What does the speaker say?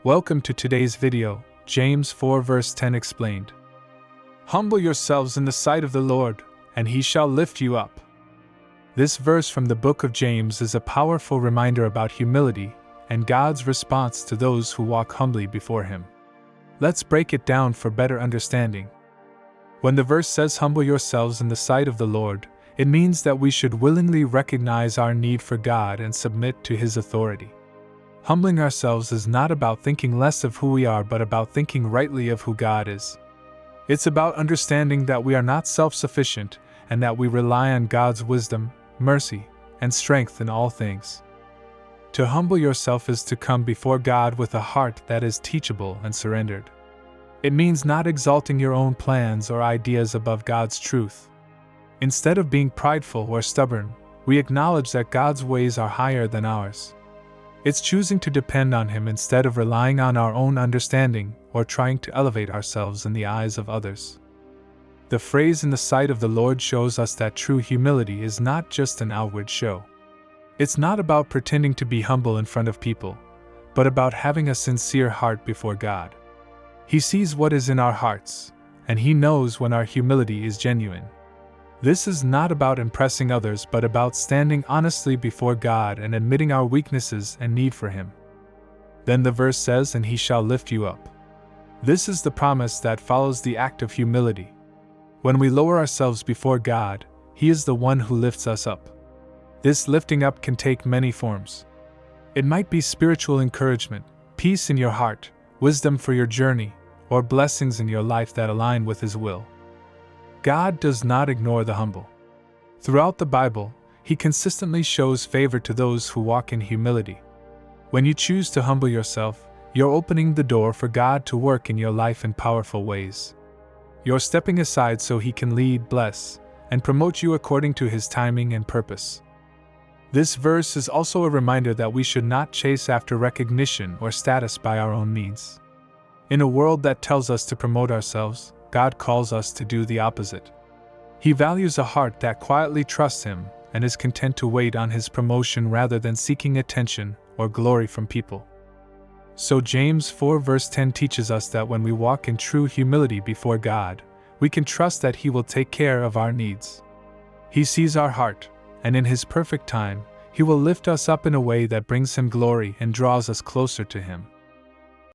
Welcome to today's video, James 4 verse 10 explained. Humble yourselves in the sight of the Lord, and he shall lift you up. This verse from the book of James is a powerful reminder about humility and God's response to those who walk humbly before him. Let's break it down for better understanding. When the verse says humble yourselves in the sight of the Lord, it means that we should willingly recognize our need for God and submit to his authority. Humbling ourselves is not about thinking less of who we are but about thinking rightly of who God is. It's about understanding that we are not self-sufficient and that we rely on God's wisdom, mercy, and strength in all things. To humble yourself is to come before God with a heart that is teachable and surrendered. It means not exalting your own plans or ideas above God's truth. Instead of being prideful or stubborn, we acknowledge that God's ways are higher than ours. It's choosing to depend on him instead of relying on our own understanding or trying to elevate ourselves in the eyes of others. The phrase "in the sight of the Lord" shows us that true humility is not just an outward show. It's not about pretending to be humble in front of people, but about having a sincere heart before God. He sees what is in our hearts, and he knows when our humility is genuine. This is not about impressing others but about standing honestly before God and admitting our weaknesses and need for him. Then the verse says, "and he shall lift you up." This is the promise that follows the act of humility. When we lower ourselves before God, he is the one who lifts us up. This lifting up can take many forms. It might be spiritual encouragement, peace in your heart, wisdom for your journey, or blessings in your life that align with his will. God does not ignore the humble. Throughout the Bible, he consistently shows favor to those who walk in humility. When you choose to humble yourself, you're opening the door for God to work in your life in powerful ways. You're stepping aside so he can lead, bless, and promote you according to his timing and purpose. This verse is also a reminder that we should not chase after recognition or status by our own means. In a world that tells us to promote ourselves, God calls us to do the opposite. He values a heart that quietly trusts him and is content to wait on his promotion rather than seeking attention or glory from people. So James 4 verse 10 teaches us that when we walk in true humility before God, we can trust that he will take care of our needs. He sees our heart, and in his perfect time, he will lift us up in a way that brings him glory and draws us closer to him.